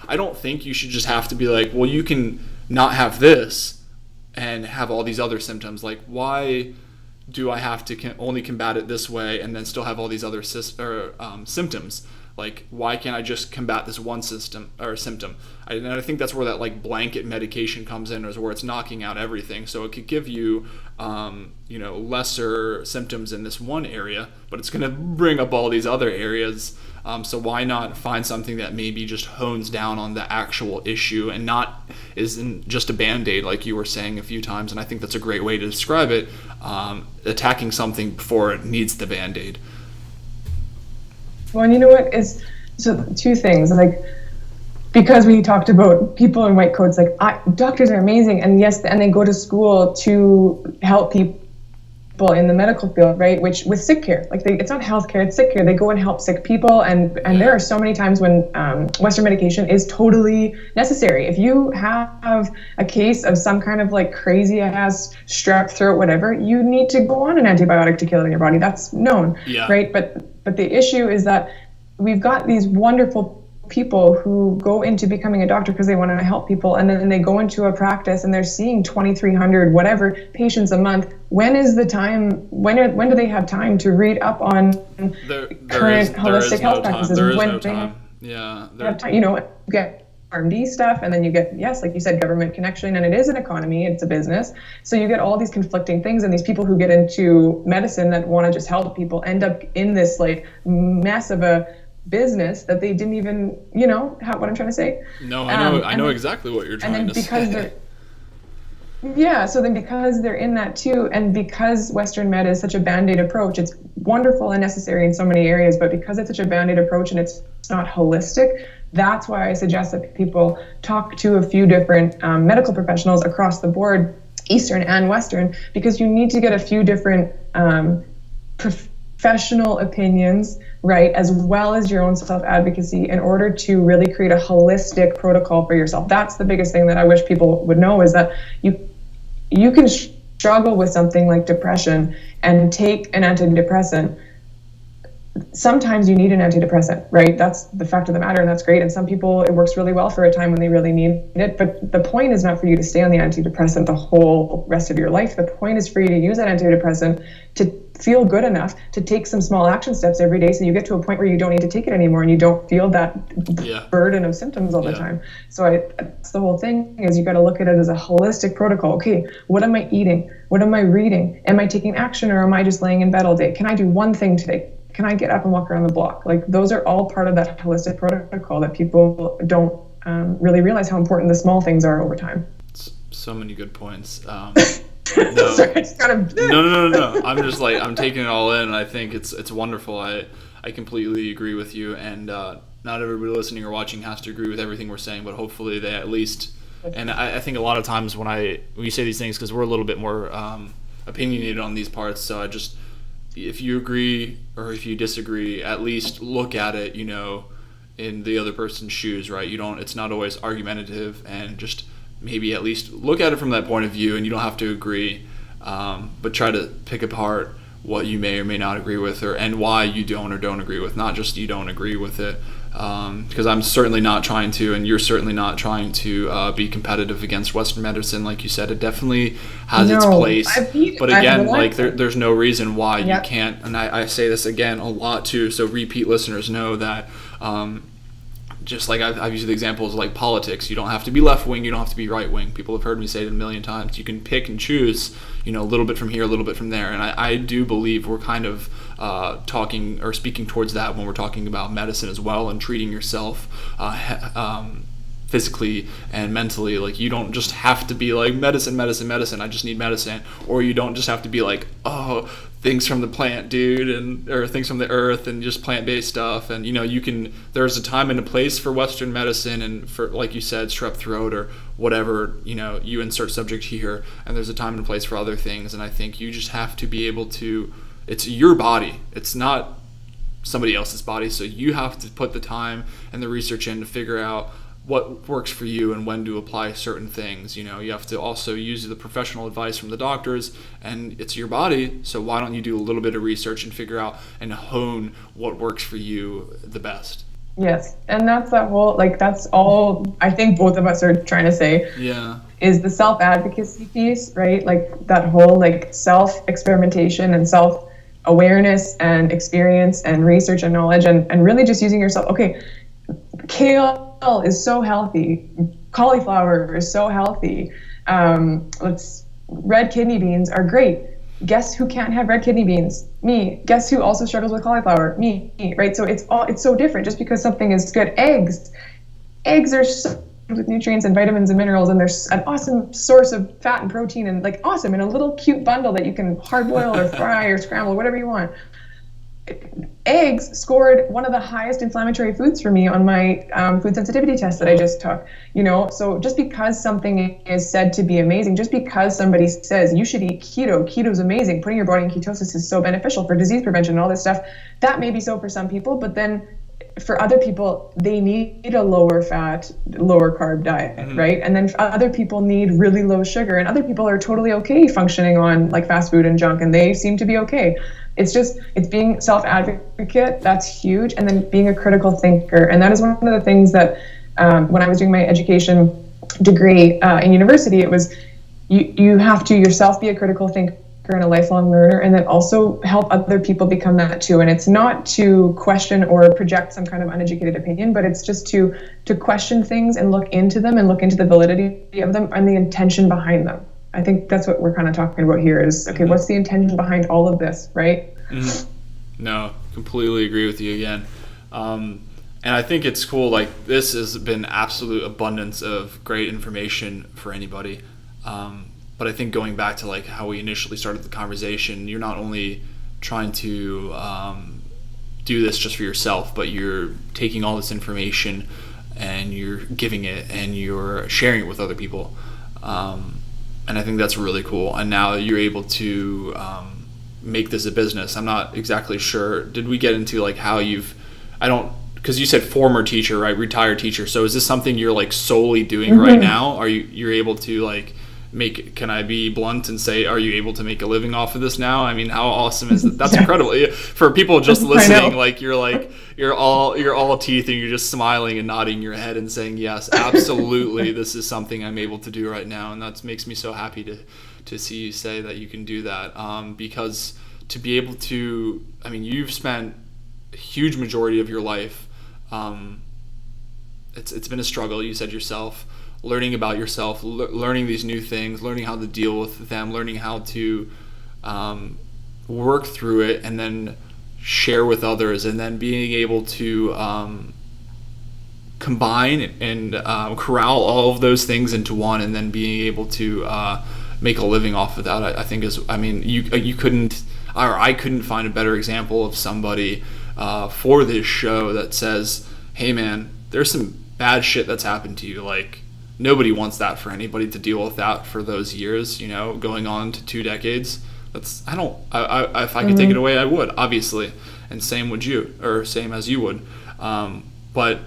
I don't think you should just have to be like, well, you can not have this and have all these other symptoms. Like, why do I have to only combat it this way and then still have all these other symptoms? Like, why can't I just combat this one symptom? And I think that's where that like blanket medication comes in, is where it's knocking out everything. So it could give you, you know, lesser symptoms in this one area, but it's going to bring up all these other areas. So why not find something that maybe just hones down on the actual issue and isn't just a Band-Aid, like you were saying a few times. And I think that's a great way to describe it, attacking something before it needs the Band-Aid. Well, and you know what is, so two things, like, because we talked about people in white coats, like, doctors are amazing, and yes, and they go to school to help people in the medical field, right? Which with sick care, like it's not healthcare, it's sick care. They go and help sick people, and there are so many times when Western medication is totally necessary. If you have a case of some kind of like crazy ass strep throat, whatever, you need to go on an antibiotic to kill it in your body. That's known, right? But the issue is that we've got these wonderful people who go into becoming a doctor because they want to help people, and then they go into a practice and they're seeing 2,300 whatever patients a month. When is the time, when do they have time to read up on current holistic health practices? There is no time. Yeah. You know, you get R&D stuff, and then you get, yes, like you said, government connection, and it is an economy, it's a business. So you get all these conflicting things, and these people who get into medicine that want to just help people end up in this like mess of a business that they didn't even, you know, what I'm trying to say? No, I know exactly what you're trying to say. So then because they're in that too, and because Western med is such a Band-Aid approach, it's wonderful and necessary in so many areas, but because it's such a Band-Aid approach and it's not holistic, that's why I suggest that people talk to a few different medical professionals across the board, Eastern and Western, because you need to get a few different professional opinions, right, as well as your own self-advocacy, in order to really create a holistic protocol for yourself. That's the biggest thing that I wish people would know, is that you can struggle with something like depression and take an antidepressant. Sometimes you need an antidepressant, right? That's the fact of the matter, and that's great. And some people, it works really well for a time when they really need it. But the point is not for you to stay on the antidepressant the whole rest of your life. The point is for you to use that antidepressant to feel good enough to take some small action steps every day, so you get to a point where you don't need to take it anymore and you don't feel that burden of symptoms all the time. So that's the whole thing, is you got to look at it as a holistic protocol. Okay, what am I eating? What am I reading? Am I taking action, or am I just laying in bed all day? Can I do one thing today? Can I get up and walk around the block? Like, those are all part of that holistic protocol that people don't really realize how important the small things are over time. So many good points. No. Sorry, it's kind of... No. I'm just like, I'm taking it all in, and I think it's wonderful. I completely agree with you, and not everybody listening or watching has to agree with everything we're saying, but hopefully they at least... And I think a lot of times when you say these things, because we're a little bit more opinionated on these parts, so if you agree or if you disagree, at least look at it, you know, in the other person's shoes, right? It's not always argumentative, and just maybe at least look at it from that point of view, and you don't have to agree, but try to pick apart what you may or may not agree with, and why you don't or don't agree with, not just you don't agree with it. Because I'm certainly not trying to, and you're certainly not trying to be competitive against Western medicine. Like you said, it definitely has its place. But again, there's no reason why you can't, and I say this again a lot too, so repeat listeners know that just like I've used the examples of like politics. You don't have to be left wing, you don't have to be right wing. People have heard me say it a million times. You can pick and choose, a little bit from here, a little bit from there. And I do believe we're kind of talking or speaking towards that when we're talking about medicine as well, and treating yourself physically and mentally. Like, you don't just have to be like medicine, I just need medicine. Or you don't just have to be like, oh, things from the plant, dude, or things from the earth, and just plant-based stuff. And you can, there's a time and a place for Western medicine, and for, like you said, strep throat or whatever, you insert subject here, and there's a time and a place for other things. And I think you just have to be able to, it's your body, it's not somebody else's body, so you have to put the time and the research in to figure out what works for you and when to apply certain things. You have to also use the professional advice from the doctors, and it's your body, so why don't you do a little bit of research and figure out and hone what works for you the best. Yes, and that's that whole, that's all I think both of us are trying to say. Yeah. Is the self-advocacy piece, right? Like that whole self-experimentation and self-awareness and experience and research and knowledge, and really just using yourself. Okay, kale is so healthy. Cauliflower is so healthy. Red kidney beans are great. Guess who can't have red kidney beans? Me. Guess who also struggles with cauliflower? Me. Right? So it's so different just because something is good. Eggs are so with nutrients and vitamins and minerals, and there's an awesome source of fat and protein, and awesome in a little cute bundle that you can hard boil or fry or scramble, whatever you want. Eggs scored one of the highest inflammatory foods for me on my food sensitivity test that I just took. So just because something is said to be amazing, just because somebody says you should eat keto's amazing, putting your body in ketosis is so beneficial for disease prevention and all this stuff, that may be so for some people, but then for other people, they need a lower fat, lower carb diet, right? And then other people need really low sugar, and other people are totally okay functioning on fast food and junk, and they seem to be okay. It's being self-advocate, that's huge, and then being a critical thinker. And that is one of the things that when I was doing my education degree in university, it was you have to yourself be a critical thinker and a lifelong learner, and then also help other people become that too. And it's not to question or project some kind of uneducated opinion, but it's just to question things and look into them and look into the validity of them and the intention behind them. I think that's what we're kind of talking about here is, okay, what's the intention behind all of this, right? No, completely agree with you again. And I think it's cool, this has been absolute abundance of great information for anybody. But I think going back to how we initially started the conversation, you're not only trying to do this just for yourself, but you're taking all this information and you're giving it and you're sharing it with other people. And I think that's really cool. And now you're able to make this a business. I'm not exactly sure. Did we get into how because you said former teacher, right? Retired teacher. So is this something you're solely doing right now? Are you're able to can I be blunt and say, are you able to make a living off of this now? I mean, how awesome is that? That's incredible. For people just listening, you're all teeth and you're just smiling and nodding your head and saying, yes, absolutely, this is something I'm able to do right now. And that makes me so happy to see you say that you can do that. Because to be able to, you've spent a huge majority of your life, it's been a struggle, you said yourself, learning about yourself, learning these new things, learning how to deal with them, learning how to work through it and then share with others, and then being able to combine and corral all of those things into one, and then being able to make a living off of that. I think you couldn't, or I couldn't find a better example of somebody for this show that says, hey man, there's some bad shit that's happened to you. Nobody wants that for anybody to deal with that for those years, going on to 2 decades. If I could take it away, I would, obviously. And same would you, or same as you would. But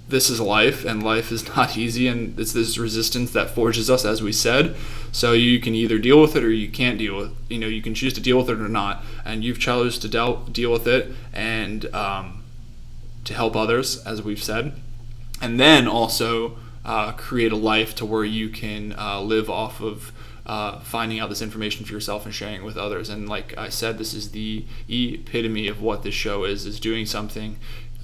this is life, and life is not easy, and it's this resistance that forges us, as we said. So you can either deal with it or you can't deal with it. You can choose to deal with it or not. And you've chosen to deal with it and to help others, as we've said. And then also create a life to where you can live off of finding out this information for yourself and sharing it with others. And like I said, this is the epitome of what this show is doing something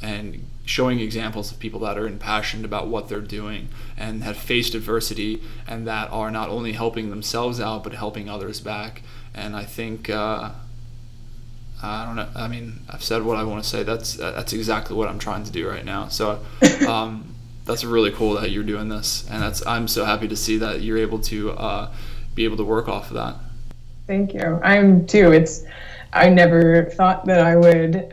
and showing examples of people that are impassioned about what they're doing and have faced adversity and that are not only helping themselves out but helping others back. And I think I don't know. I mean, I've said what I want to say. That's exactly what I'm trying to do right now. So that's really cool that you're doing this, and I'm so happy to see that you're able to be able to work off of that. Thank you. I am too. I never thought that I would,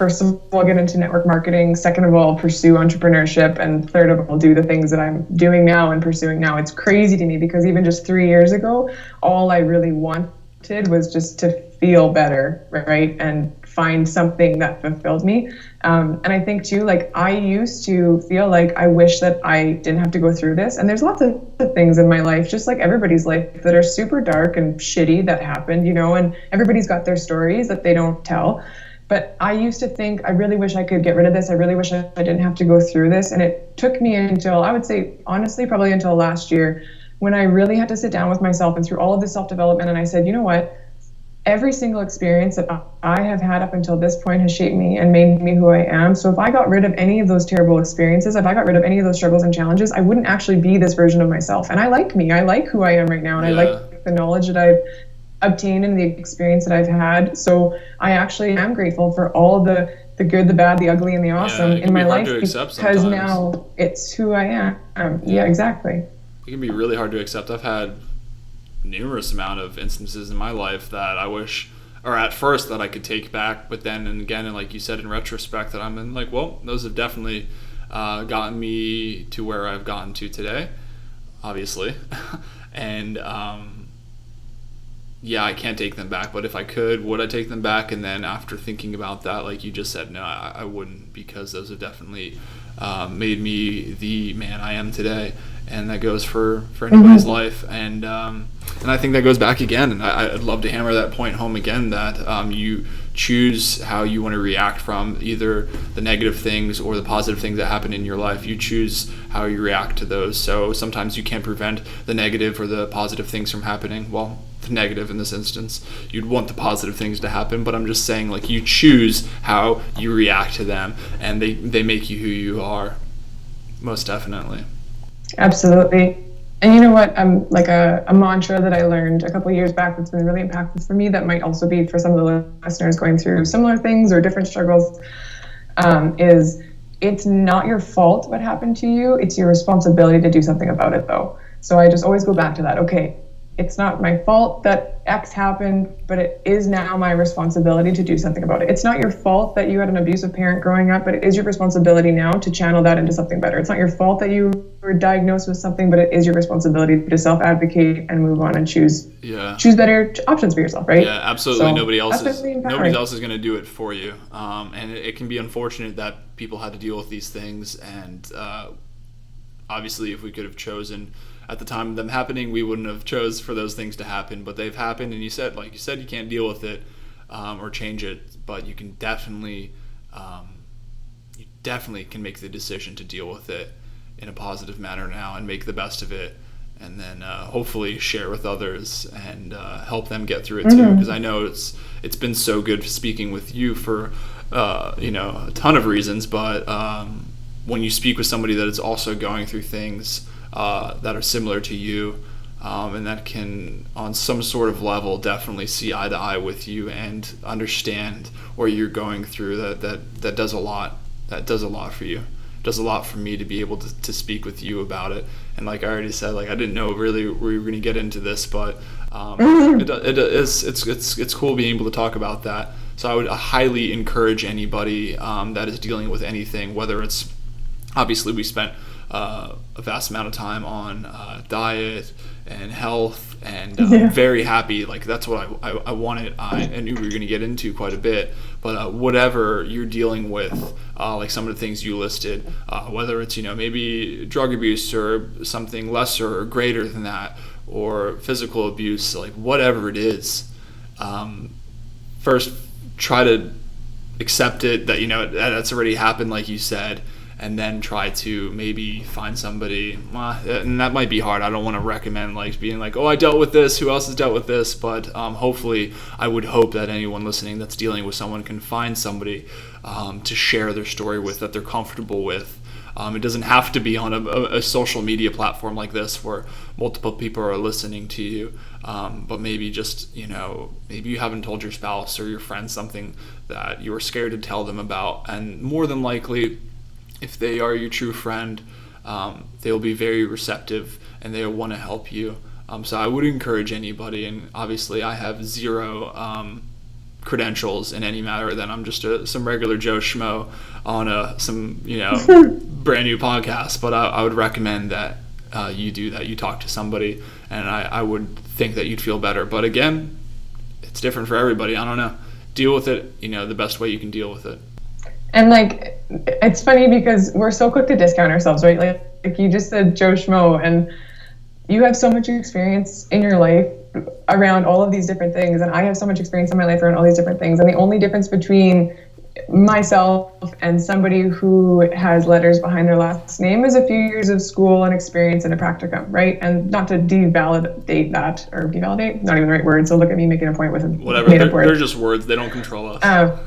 first of all, get into network marketing. Second of all, pursue entrepreneurship. And third of all, do the things that I'm doing now and pursuing now. It's crazy to me because even just 3 years ago, all I really wanted was just to feel better, right? And find something that fulfilled me. And I think too, like I used to feel like I wish that I didn't have to go through this. And there's lots of things in my life, just like everybody's life, that are super dark and shitty that happened, and everybody's got their stories that they don't tell. But I used to think, I really wish I could get rid of this. I really wish I didn't have to go through this. And it took me until, I would say, honestly, probably until last year, when I really had to sit down with myself and through all of this self-development. And I said, you know what? Every single experience that I have had up until this point has shaped me and made me who I am. So if I got rid of any of those terrible experiences, if I got rid of any of those struggles and challenges, I wouldn't actually be this version of myself. And I like me. I like who I am right now. And I like the knowledge that I've obtained and the experience that I've had. So I actually am grateful for all the good, the bad, the ugly, and the awesome in my life, because now it's who I am. Yeah, exactly. It can be really hard to accept. I've had numerous amount of instances in my life that I wish, or at first that I could take back, but then and again, and like you said, in retrospect, that I'm in like, well, those have definitely gotten me to where I've gotten to today, obviously. And yeah, I can't take them back, but if I could, would I take them back? And then after thinking about that, like you just said, no, I wouldn't, because those have definitely made me the man I am today. And that goes for anybody's life, and I think that goes back again. And I'd love to hammer that point home again, that you choose how you want to react from either the negative things or the positive things that happen in your life. You choose how you react to those. So sometimes you can't prevent the negative or the positive things from happening. Well, the negative in this instance, you'd want the positive things to happen, but I'm just saying, like, you choose how you react to them, and they make you who you are, most definitely. Absolutely. And you know what, like a mantra that I learned a couple of years back that's been really impactful for me, that might also be for some of the listeners going through similar things or different struggles, is it's not your fault what happened to you. It's your responsibility to do something about it, though. So I just always go back to that. Okay, it's not my fault that X happened, but it is now my responsibility to do something about it. It's not your fault that you had an abusive parent growing up, but it is your responsibility now to channel that into something better. It's not your fault that you were diagnosed with something, but it is your responsibility to self-advocate and move on and choose better options for yourself, right? Yeah, absolutely. So nobody else is going to do it for you. And it can be unfortunate that people had to deal with these things. And obviously, if we could have chosen at the time of them happening, we wouldn't have chose for those things to happen, but they've happened, and you said you can't deal with it or change it, but you can definitely can make the decision to deal with it in a positive manner now and make the best of it, and then hopefully share with others and help them get through it too, because I know it's been so good speaking with you for a ton of reasons, but when you speak with somebody that is also going through things that are similar to you, and that can, on some sort of level, definitely see eye to eye with you and understand what you're going through, that does a lot. That does a lot for you. It does a lot for me to be able to speak with you about it. And like I already said, like I didn't know really we were going to get into this, but it's cool being able to talk about that. So I would highly encourage anybody that is dealing with anything, whether it's, obviously we spent a vast amount of time on diet and health, and I'm very happy. Like that's what I wanted. I knew we were going to get into quite a bit, but whatever you're dealing with, like some of the things you listed, whether it's maybe drug abuse or something lesser or greater than that, or physical abuse, like whatever it is, first try to accept it that that's already happened, like you said. and then try to maybe find somebody, and that might be hard. I don't want to recommend like being like, oh, I dealt with this, who else has dealt with this, but hopefully I would hope that anyone listening that's dealing with someone can find somebody to share their story with, that they're comfortable with. It doesn't have to be on a social media platform like this where multiple people are listening to you, but maybe just, maybe you haven't told your spouse or your friend something that you were scared to tell them about, and more than likely, if they are your true friend, they'll be very receptive and they'll want to help you. So I would encourage anybody, and obviously I have zero credentials in any matter, then I'm just some regular Joe Schmo on some brand new podcast, but I would recommend that you do that. You talk to somebody, and I would think that you'd feel better. But again, it's different for everybody. I don't know. Deal with it, the best way you can deal with it. And like, it's funny because we're so quick to discount ourselves, right? Like you just said Joe Schmo, and you have so much experience in your life around all of these different things, and I have so much experience in my life around all these different things, and the only difference between myself and somebody who has letters behind their last name is a few years of school and experience and a practicum, right? And not to devalidate that, or devalidate, not even the right word, so look at me making a point with whatever, they're just words, they don't control us.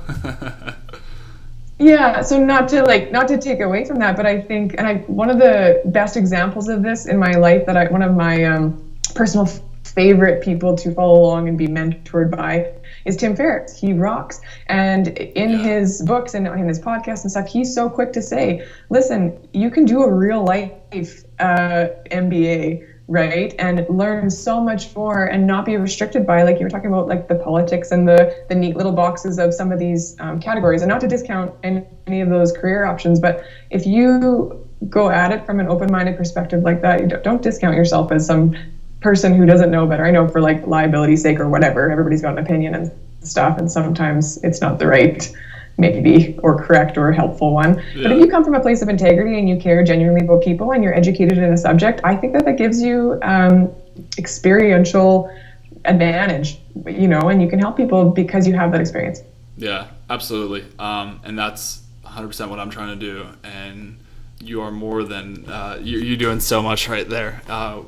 Yeah, so not to take away from that, but I think, one of the best examples of this in my life that one of my personal favorite people to follow along and be mentored by is Tim Ferriss. He rocks. And in his books and in his podcasts and stuff, he's so quick to say, listen, you can do a real life MBA, right? And learn so much more and not be restricted by, like you were talking about, like the politics and the neat little boxes of some of these categories. And not to discount any of those career options, but if you go at it from an open-minded perspective like that, you don't discount yourself as some person who doesn't know better. I know for like liability's sake or whatever, everybody's got an opinion and stuff, and sometimes it's not the right, maybe, or correct or helpful one. Yeah. But if you come from a place of integrity and you care genuinely about people and you're educated in a subject, I think that gives you experiential advantage, and you can help people because you have that experience. Yeah, absolutely. And that's 100% what I'm trying to do. And you are more than you're doing so much right there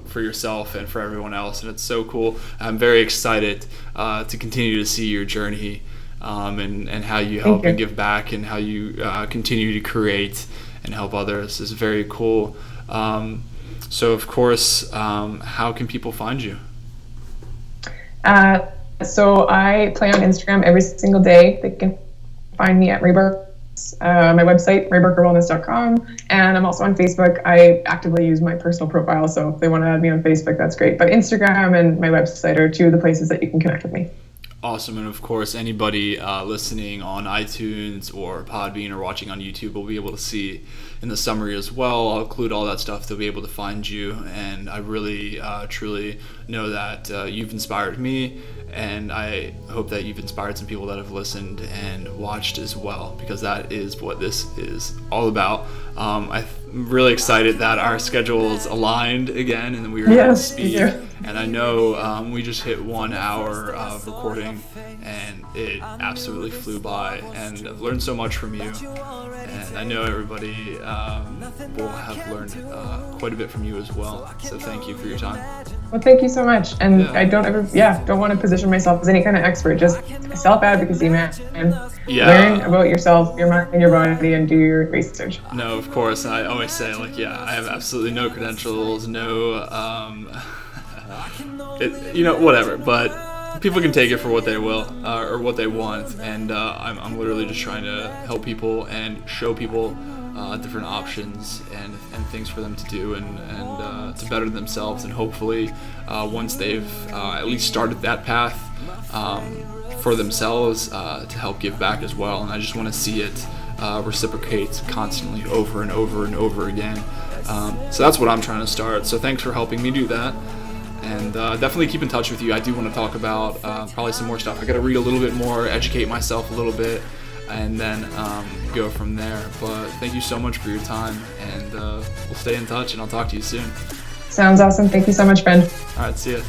for yourself and for everyone else, and it's so cool. I'm very excited to continue to see your journey and how you help and give back, and how you continue to create and help others is very cool. So of course, how can people find you? So I play on Instagram every single day. They can find me at Raybark. My website, raybarkerwellness.com, and I'm also on Facebook. I actively use my personal profile, so if they want to add me on Facebook, that's great. But Instagram and my website are two of the places that you can connect with me. Awesome. And of course, anybody listening on iTunes or Podbean or watching on YouTube will be able to see in the summary as well. I'll include all that stuff. They'll be able to find you, and I really truly know that you've inspired me, and I hope that you've inspired some people that have listened and watched as well, because that is what this is all about. I'm really excited that our schedules aligned again, and we were able to speak. Yeah. And I know we just hit 1 hour of recording, and it absolutely flew by, and I've learned so much from you, and I know everybody will have learned quite a bit from you as well. So thank you for your time. Well, thank you so much. And I don't want to position myself as any kind of expert, just self-advocacy, man. Learn about yourself, your mind, and your body, and do your research. No, of course. I always say, I have absolutely no credentials, no, whatever. But people can take it for what they will, or what they want. And I'm literally just trying to help people and show people different options and things for them to do and to better themselves. And hopefully, once they've at least started that path for themselves, to help give back as well. And I just want to see it reciprocate constantly over and over and over again. So that's what I'm trying to start. So thanks for helping me do that. And definitely keep in touch with you. I do want to talk about probably some more stuff. I got to read a little bit more, educate myself a little bit, and then go from there. But thank you so much for your time, and we'll stay in touch, and I'll talk to you soon. Sounds awesome. Thank you so much, Ben. All right, see ya.